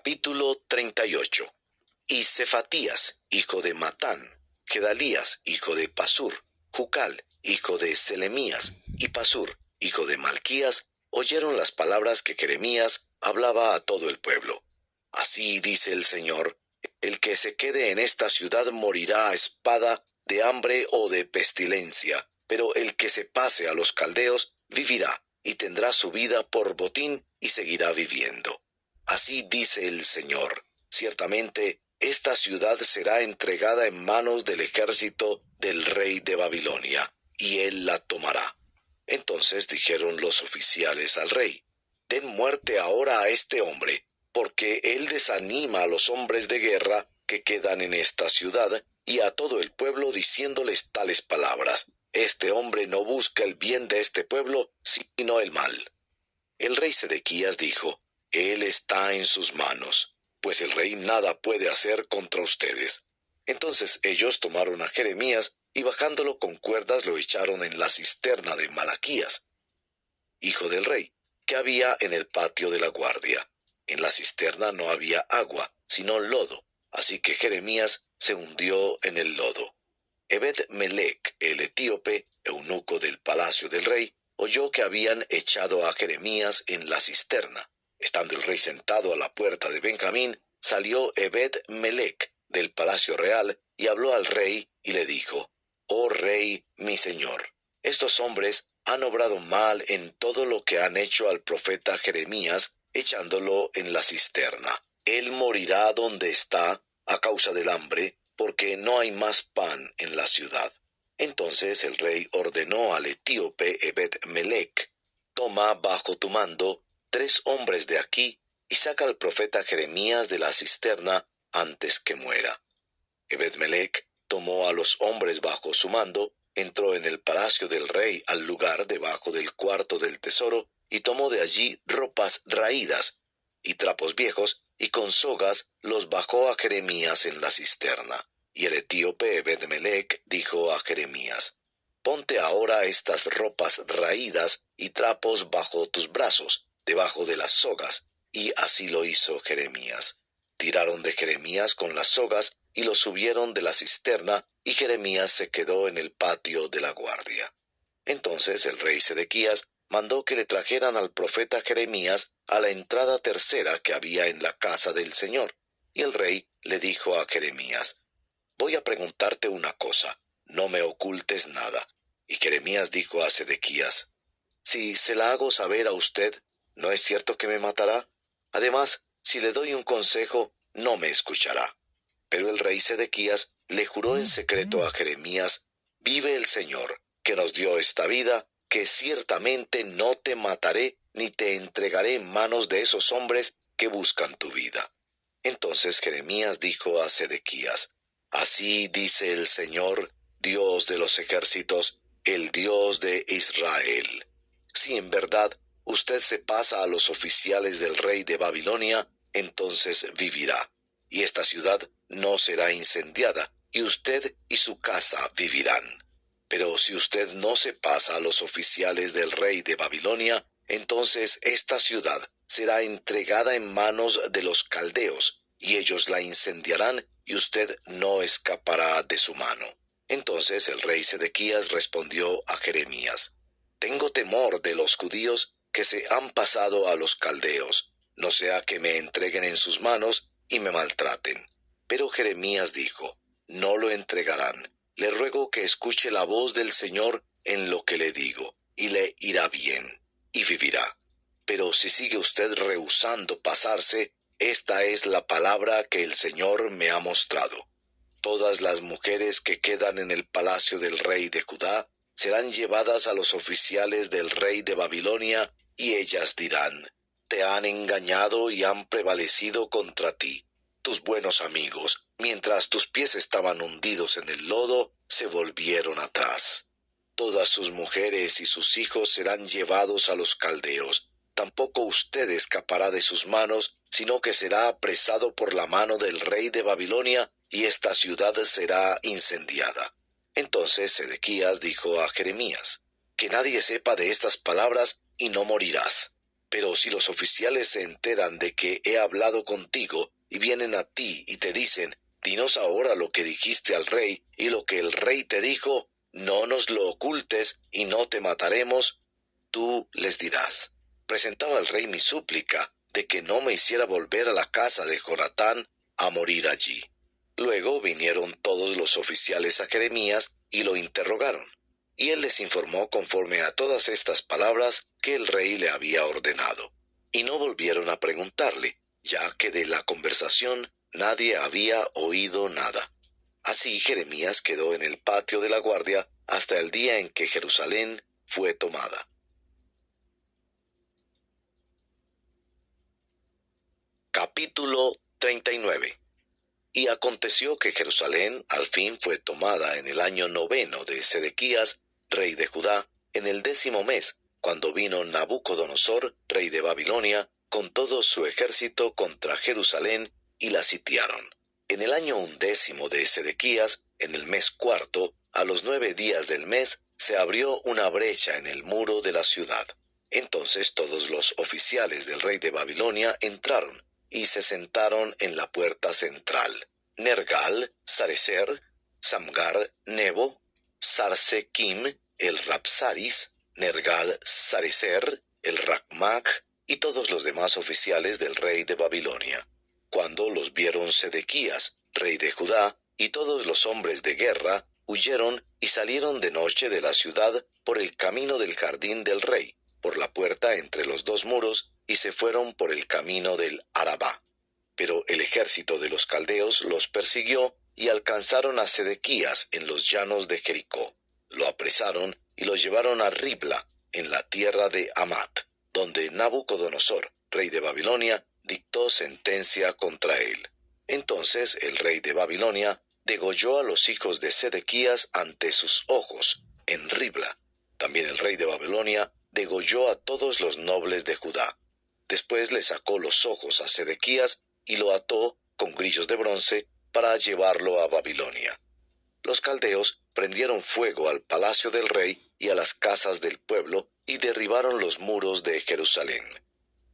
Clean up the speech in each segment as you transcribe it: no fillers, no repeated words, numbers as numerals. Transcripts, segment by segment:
Capítulo 38. Y Cefatías, hijo de Matán, Gedalías, hijo de Pasur, Jucal, hijo de Selemías, y Pasur, hijo de Malquías, oyeron las palabras que Jeremías hablaba a todo el pueblo. Así dice el Señor: el que se quede en esta ciudad morirá a espada, de hambre o de pestilencia, pero el que se pase a los caldeos vivirá, y tendrá su vida por botín, y seguirá viviendo. Así dice el Señor: ciertamente esta ciudad será entregada en manos del ejército del rey de Babilonia, y él la tomará. Entonces dijeron los oficiales al rey: den muerte ahora a este hombre, porque él desanima a los hombres de guerra que quedan en esta ciudad, y a todo el pueblo, diciéndoles tales palabras: este hombre no busca el bien de este pueblo, sino el mal. El rey Sedequías dijo: él está en sus manos, pues el rey nada puede hacer contra ustedes. Entonces ellos tomaron a Jeremías, y bajándolo con cuerdas lo echaron en la cisterna de Malaquías, hijo del rey, que había en el patio de la guardia. En la cisterna no había agua, sino lodo, así que Jeremías se hundió en el lodo. Ebed-Melech, el etíope, eunuco del palacio del rey, oyó que habían echado a Jeremías en la cisterna. Estando el rey sentado a la puerta de Benjamín, salió Ebed-Melech del palacio real, y habló al rey, y le dijo: oh rey, mi señor, estos hombres han obrado mal en todo lo que han hecho al profeta Jeremías, echándolo en la cisterna. Él morirá donde está, a causa del hambre, porque no hay más pan en la ciudad. Entonces el rey ordenó al etíope Ebed-Melech: toma bajo tu mando 3 hombres de aquí, y saca al profeta Jeremías de la cisterna antes que muera. Ebed-Melech tomó a los hombres bajo su mando, entró en el palacio del rey al lugar debajo del cuarto del tesoro, y tomó de allí ropas raídas y trapos viejos, y con sogas los bajó a Jeremías en la cisterna. Y el etíope Ebed-Melech dijo a Jeremías: ponte ahora estas ropas raídas y trapos bajo tus brazos, debajo de las sogas. Y así lo hizo Jeremías. Tiraron de Jeremías con las sogas, y lo subieron de la cisterna, y Jeremías se quedó en el patio de la guardia. Entonces el rey Sedequías mandó que le trajeran al profeta Jeremías a la entrada tercera que había en la casa del Señor. Y el rey le dijo a Jeremías: voy a preguntarte una cosa, no me ocultes nada. Y Jeremías dijo a Sedequías: si se la hago saber a usted, ¿no es cierto que me matará? Además, si le doy un consejo, no me escuchará. Pero el rey Sedequías le juró en secreto a Jeremías: vive el Señor, que nos dio esta vida, que ciertamente no te mataré, ni te entregaré en manos de esos hombres que buscan tu vida. Entonces Jeremías dijo a Sedequías: así dice el Señor, Dios de los ejércitos, el Dios de Israel: si en verdad usted se pasa a los oficiales del rey de Babilonia, entonces vivirá, y esta ciudad no será incendiada, y usted y su casa vivirán. Pero si usted no se pasa a los oficiales del rey de Babilonia, entonces esta ciudad será entregada en manos de los caldeos, y ellos la incendiarán, y usted no escapará de su mano. Entonces el rey Sedequías respondió a Jeremías: tengo temor de los judíos que se han pasado a los caldeos, no sea que me entreguen en sus manos y me maltraten. Pero Jeremías dijo: no lo entregarán. Le ruego que escuche la voz del Señor en lo que le digo, y le irá bien, y vivirá. Pero si sigue usted rehusando pasarse, esta es la palabra que el Señor me ha mostrado: todas las mujeres que quedan en el palacio del rey de Judá serán llevadas a los oficiales del rey de Babilonia, y ellas dirán: te han engañado y han prevalecido contra ti. Tus buenos amigos, mientras tus pies estaban hundidos en el lodo, se volvieron atrás. Todas sus mujeres y sus hijos serán llevados a los caldeos. Tampoco usted escapará de sus manos, sino que será apresado por la mano del rey de Babilonia, y esta ciudad será incendiada. Entonces Sedequías dijo a Jeremías: que nadie sepa de estas palabras, y no morirás. Pero si los oficiales se enteran de que he hablado contigo y vienen a ti y te dicen, dinos ahora lo que dijiste al rey y lo que el rey te dijo, no nos lo ocultes y no te mataremos, tú les dirás, presentaba al rey mi súplica de que no me hiciera volver a la casa de Jonatán a morir allí. Luego vinieron todos los oficiales a Jeremías y lo interrogaron. Y él les informó conforme a todas estas palabras que el rey le había ordenado. Y no volvieron a preguntarle, ya que de la conversación nadie había oído nada. Así Jeremías quedó en el patio de la guardia hasta el día en que Jerusalén fue tomada. Capítulo 39. Y aconteció que Jerusalén al fin fue tomada en el año 9 de Sedequías, rey de Judá, en el 10º mes, cuando vino Nabucodonosor, rey de Babilonia, con todo su ejército contra Jerusalén, y la sitiaron. En el año 11 de Sedequías, en el mes 4, a los 9 días del mes, se abrió una brecha en el muro de la ciudad. Entonces todos los oficiales del rey de Babilonia entraron, y se sentaron en la puerta central. Nergal, Sarecer, Samgar, Nebo, Sarsequim, el Rapsaris, Nergal, Sarecer, el Racmac, y todos los demás oficiales del rey de Babilonia. Cuando los vieron Sedequías, rey de Judá, y todos los hombres de guerra, huyeron y salieron de noche de la ciudad por el camino del jardín del rey, por la puerta entre los dos muros, y se fueron por el camino del Arabá. Pero el ejército de los caldeos los persiguió y alcanzaron a Sedequías en los llanos de Jericó. Lo apresaron y lo llevaron a Ribla, en la tierra de Amat, donde Nabucodonosor, rey de Babilonia, dictó sentencia contra él. Entonces el rey de Babilonia degolló a los hijos de Sedequías ante sus ojos, en Ribla. También el rey de Babilonia degolló a todos los nobles de Judá. Después le sacó los ojos a Sedequías y lo ató con grillos de bronce para llevarlo a Babilonia. Los caldeos prendieron fuego al palacio del rey y a las casas del pueblo y derribaron los muros de Jerusalén.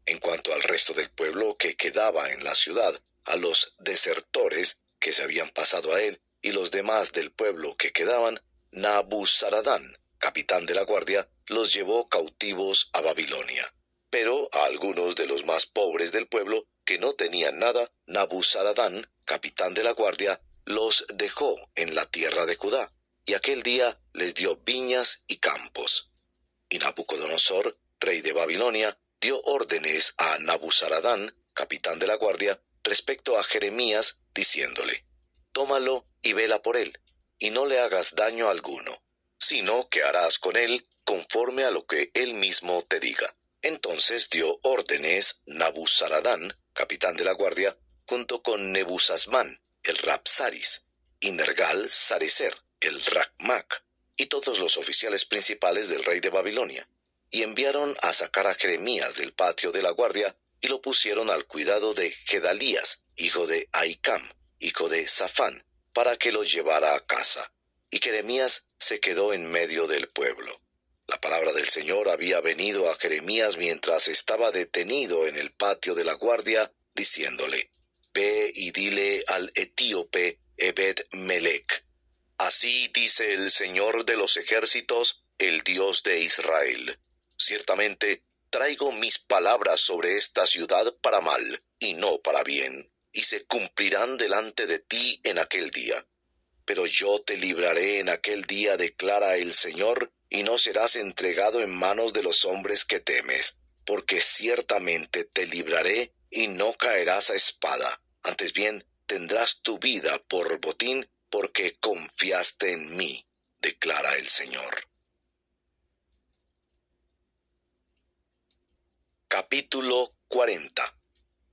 En cuanto al resto del pueblo que quedaba en la ciudad, a los desertores que se habían pasado a él y los demás del pueblo que quedaban, Nabuzaradán, capitán de la guardia, los llevó cautivos a Babilonia. Pero a algunos de los más pobres del pueblo, que no tenían nada, Nabuzaradán, capitán de la guardia, los dejó en la tierra de Judá, y aquel día les dio viñas y campos. Y Nabucodonosor, rey de Babilonia, dio órdenes a Nabuzaradán, capitán de la guardia, respecto a Jeremías, diciéndole, tómalo y vela por él, y no le hagas daño alguno, sino que harás con él conforme a lo que él mismo te diga. Entonces dio órdenes Nabuzaradán, capitán de la guardia, junto con Nebuzasmán, el Rapsaris, y Nergal Sarecer, el Racmac, y todos los oficiales principales del rey de Babilonia, y enviaron a sacar a Jeremías del patio de la guardia, y lo pusieron al cuidado de Gedalías, hijo de Ahicam, hijo de Safán, para que lo llevara a casa. Y Jeremías se quedó en medio del pueblo. La palabra del Señor había venido a Jeremías mientras estaba detenido en el patio de la guardia, diciéndole, ve y dile al etíope Ebed-Melech, así dice el Señor de los ejércitos, el Dios de Israel. Ciertamente traigo mis palabras sobre esta ciudad para mal, y no para bien, y se cumplirán delante de ti en aquel día. Pero yo te libraré en aquel día, declara el Señor, y no serás entregado en manos de los hombres que temes, porque ciertamente te libraré y no caerás a espada, antes bien tendrás tu vida por botín, porque confiaste en mí, declara el Señor. Capítulo 40.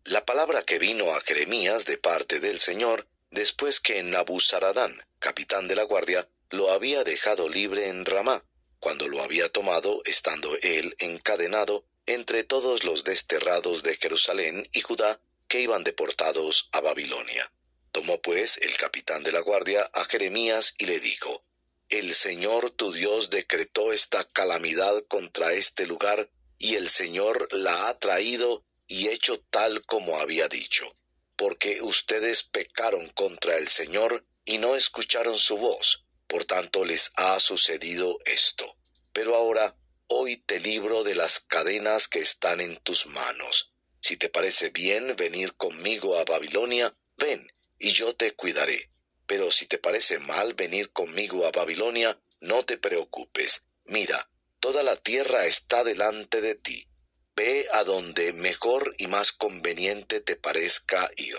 La palabra que vino a Jeremías de parte del Señor, después que Nabuzaradán, capitán de la guardia, lo había dejado libre en Ramá, cuando lo había tomado, estando él encadenado entre todos los desterrados de Jerusalén y Judá que iban deportados a Babilonia. Tomó pues el capitán de la guardia a Jeremías y le dijo, el Señor tu Dios decretó esta calamidad contra este lugar, y el Señor la ha traído y hecho tal como había dicho, porque ustedes pecaron contra el Señor y no escucharon su voz, por tanto les ha sucedido esto. Pero ahora, hoy te libro de las cadenas que están en tus manos. Si te parece bien venir conmigo a Babilonia, ven, y yo te cuidaré. Pero si te parece mal venir conmigo a Babilonia, no te preocupes. Mira, toda la tierra está delante de ti. Ve a donde mejor y más conveniente te parezca ir.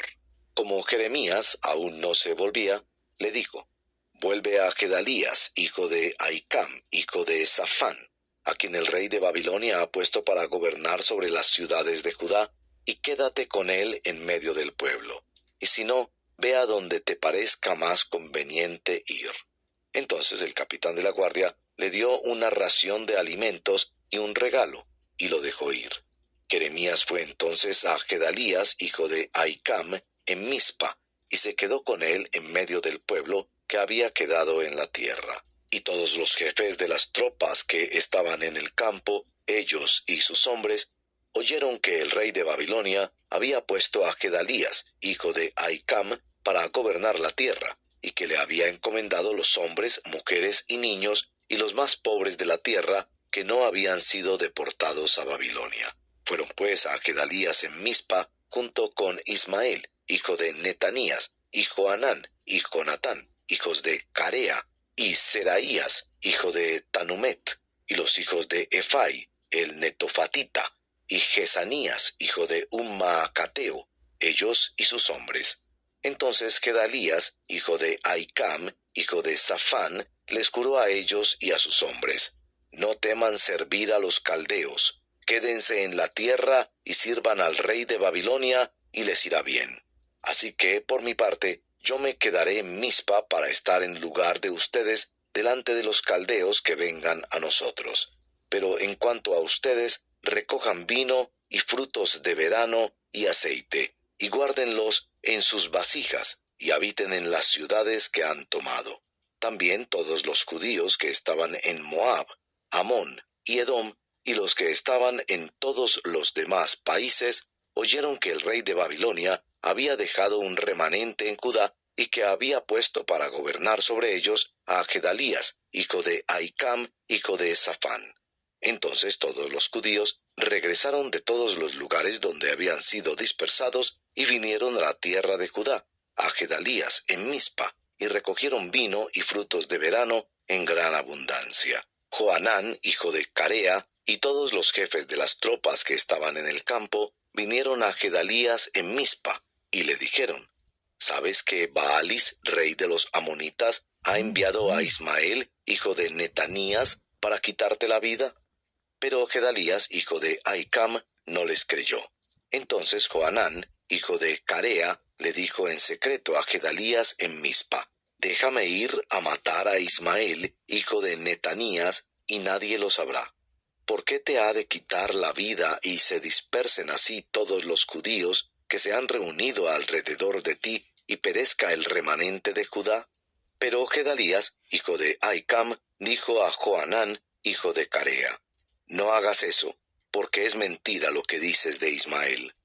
Como Jeremías aún no se volvía, le dijo: vuelve a Gedalías, hijo de Ahicam, hijo de Safán, a quien el rey de Babilonia ha puesto para gobernar sobre las ciudades de Judá, y quédate con él en medio del pueblo. Y si no, ve a donde te parezca más conveniente ir. Entonces el capitán de la guardia le dio una ración de alimentos y un regalo, y lo dejó ir. Jeremías fue entonces a Gedalías, hijo de Ahicam, en Mizpa, y se quedó con él en medio del pueblo que había quedado en la tierra. Y todos los jefes de las tropas que estaban en el campo, ellos y sus hombres, oyeron que el rey de Babilonia había puesto a Gedalías, hijo de Ahicam, para gobernar la tierra, y que le había encomendado los hombres, mujeres y niños, y los más pobres de la tierra, que no habían sido deportados a Babilonia. Fueron pues a Gedalías en Mizpa, junto con Ismael, hijo de Netanías, y Johanán, y Jonatán, hijos de Carea, y Seraías, hijo de Tanumet, y los hijos de Efai, el netofatita, y Jesanías, hijo de Maacateo, ellos y sus hombres. Entonces Gedalías, hijo de Ahicam, hijo de Safán, les juró a ellos y a sus hombres: no teman servir a los caldeos, quédense en la tierra y sirvan al rey de Babilonia, y les irá bien. Así que, por mi parte, yo me quedaré en Mizpa para estar en lugar de ustedes delante de los caldeos que vengan a nosotros. Pero en cuanto a ustedes, recojan vino y frutos de verano y aceite, y guárdenlos en sus vasijas, y habiten en las ciudades que han tomado. También todos los judíos que estaban en Moab, Amón y Edom, y los que estaban en todos los demás países, oyeron que el rey de Babilonia había dejado un remanente en Judá, y que había puesto para gobernar sobre ellos a Gedalías, hijo de Ahicam, hijo de Safán. Entonces todos los judíos regresaron de todos los lugares donde habían sido dispersados, y vinieron a la tierra de Judá, a Gedalías en Mizpa, y recogieron vino y frutos de verano en gran abundancia. Johanán, hijo de Carea, y todos los jefes de las tropas que estaban en el campo, vinieron a Gedalías en Mizpa, y le dijeron: ¿sabes que Baalis, rey de los amonitas, ha enviado a Ismael, hijo de Netanías, para quitarte la vida? Pero Gedalías, hijo de Ahicam, no les creyó. Entonces Johanán, hijo de Carea, le dijo en secreto a Gedalías en Mizpa: déjame ir a matar a Ismael, hijo de Netanías, y nadie lo sabrá. ¿Por qué te ha de quitar la vida y se dispersen así todos los judíos que se han reunido alrededor de ti, y perezca el remanente de Judá? Pero Gedalías, hijo de Ahicam, dijo a Johanán, hijo de Carea: no hagas eso, porque es mentira lo que dices de Ismael.